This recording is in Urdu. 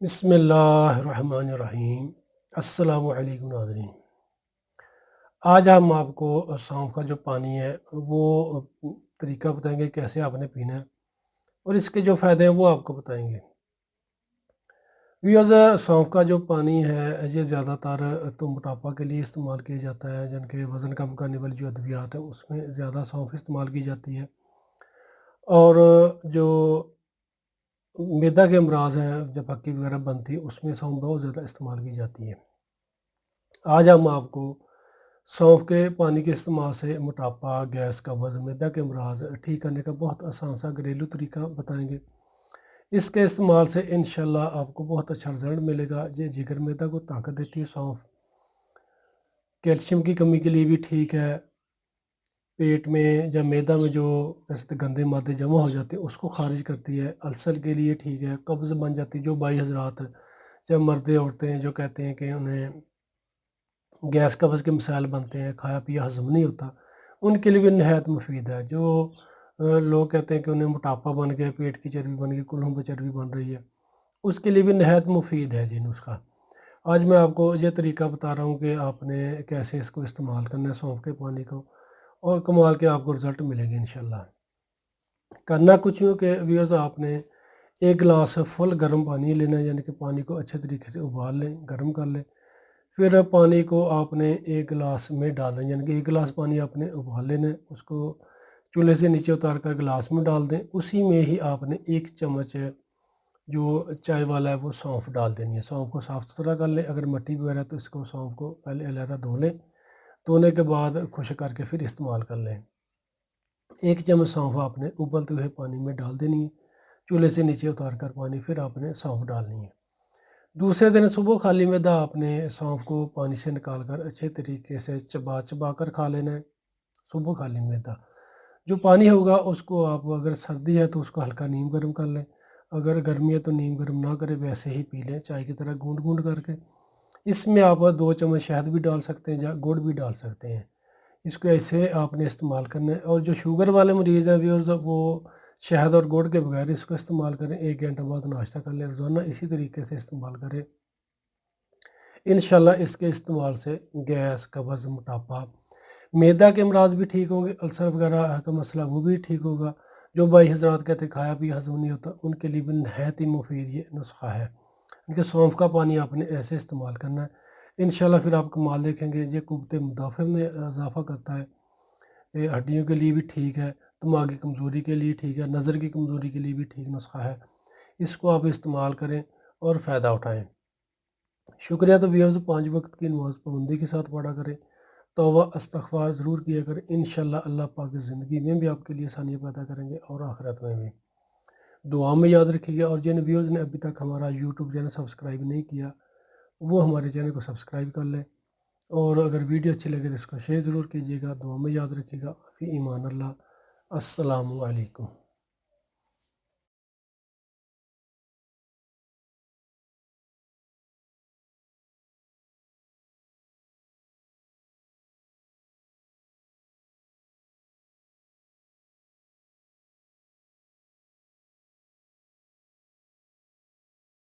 بسم اللہ الرحمن الرحیم۔ السلام علیکم ناظرین۔ آج ہم آپ کو سونف کا جو پانی ہے وہ طریقہ بتائیں گے کیسے آپ نے پینا ہے، اور اس کے جو فائدے ہیں وہ آپ کو بتائیں گے۔ ویوز، سونف کا جو پانی ہے یہ زیادہ تر تو موٹاپا کے لیے استعمال کیا جاتا ہے، جن کے وزن کم کرنے والی جو ادویات ہیں اس میں زیادہ سونف استعمال کی جاتی ہے، اور جو معدہ کے امراض ہیں جب پکی وغیرہ بنتی ہے اس میں سونف بہت زیادہ استعمال کی جاتی ہے۔ آج ہم آپ کو سونف کے پانی کے استعمال سے موٹاپا، گیس کا وزن، معدہ کے امراض ٹھیک کرنے کا بہت آسان سا گھریلو طریقہ بتائیں گے۔ اس کے استعمال سے انشاءاللہ آپ کو بہت اچھا رزلٹ ملے گا۔ یہ جگر معدہ کو طاقت دیتی ہے سونف، کیلشیم کی کمی کے لیے بھی ٹھیک ہے، پیٹ میں یا معدہ میں جو ایسے گندے مادے جمع ہو جاتے ہیں اس کو خارج کرتی ہے، السر کے لیے ٹھیک ہے، قبض بن جاتی ہے جو بھائی حضرات جب مرد عورتیں ہیں جو کہتے ہیں کہ انہیں گیس قبض کے مسائل بنتے ہیں، کھایا پیا ہضم نہیں ہوتا، ان کے لیے بھی نہایت مفید ہے۔ جو لوگ کہتے ہیں کہ انہیں موٹاپا بن گیا، پیٹ کی چربی بن گئی، کلہوں پہ چربی بن رہی ہے، اس کے لیے بھی نہایت مفید ہے یہ نسخہ۔ آج میں آپ کو یہ طریقہ بتا رہا ہوں کہ آپ نے کیسے اس کو استعمال کرنا ہے سونف کے پانی کو، اور کمال کے آپ کو رزلٹ ملے گے انشاءاللہ۔ کرنا کچھ ہو کہ ویورز، آپ نے ایک گلاس فل گرم پانی لینا ہے، یعنی کہ پانی کو اچھے طریقے سے ابال لیں، گرم کر لیں۔ پھر پانی کو آپ نے ایک گلاس میں ڈال دیں، یعنی کہ ایک گلاس پانی آپ نے ابال لینا ہے، اس کو چولہے سے نیچے اتار کر گلاس میں ڈال دیں۔ اسی میں ہی آپ نے ایک چمچ جو چائے والا ہے وہ سونف ڈال دینی ہے۔ سونف کو صاف ستھرا کر لیں، اگر مٹی وغیرہ ہے تو اس کو سونف کو پہلے علیحدہ دھو لیں، دھونے کے بعد خشک کر کے پھر استعمال کر لیں۔ ایک چمچ سونف آپ نے ابلتے ہوئے پانی میں ڈال دینی ہے، چولہے سے نیچے اتار کر پانی پھر آپ نے سونف ڈالنی ہے۔ دوسرے دن صبح خالی معدہ آپ نے سونف کو پانی سے نکال کر اچھے طریقے سے چبا چبا کر کھا لینا ہے۔ صبح خالی معدہ جو پانی ہوگا اس کو آپ، اگر سردی ہے تو اس کو ہلکا نیم گرم کر لیں، اگر گرمی ہے تو نیم گرم نہ کرے، ویسے ہی پی لیں چائے کی طرح گونڈ گونڈ کر کے۔ اس میں آپ 2 چمچ شہد بھی ڈال سکتے ہیں یا گڑ بھی ڈال سکتے ہیں۔ اس کو ایسے آپ نے استعمال کرنا ہے، اور جو شوگر والے مریض ہیں ویورز وہ شہد اور گڑ کے بغیر اس کو استعمال کریں، 1 گھنٹہ بعد ناشتہ کر لیں، روزانہ اسی طریقے سے استعمال کریں۔ انشاءاللہ اس کے استعمال سے گیس، قبض، موٹاپا، معدہ کے امراض بھی ٹھیک ہوں گے، السر وغیرہ کا مسئلہ وہ بھی ٹھیک ہوگا۔ جو بھائی حضرات کہتے ہیں کھایا پیا ہضم نہیں ہوتا، ان کے لیے بھی نہایت ہی مفید یہ نسخہ ہے، کیونکہ سونف کا پانی آپ نے ایسے استعمال کرنا ہے۔ انشاءاللہ پھر آپ کمال دیکھیں گے۔ یہ قوت مدافع میں اضافہ کرتا ہے، یہ ہڈیوں کے لیے بھی ٹھیک ہے، دماغ کی کمزوری کے لیے ٹھیک ہے، نظر کی کمزوری کے لیے بھی ٹھیک نسخہ ہے۔ اس کو آپ استعمال کریں اور فائدہ اٹھائیں۔ شکریہ۔ تو ویورز، 5 وقت کی نماز پابندی کے ساتھ پڑھا کریں، توبہ استغفار ضرور کیا کریں۔ انشاءاللہ اللہ پاک زندگی میں بھی آپ کے لیے آسانیاں پیدا کریں گے اور آخرت میں بھی۔ دعا میں یاد رکھیے گا، اور جن ویورز نے ابھی تک ہمارا یوٹیوب چینل سبسکرائب نہیں کیا وہ ہمارے چینل کو سبسکرائب کر لیں، اور اگر ویڈیو اچھی لگے تو اس کو شیئر ضرور کیجیے گا۔ دعا میں یاد رکھیے گا۔ فی ایمان اللہ۔ السلام علیکم۔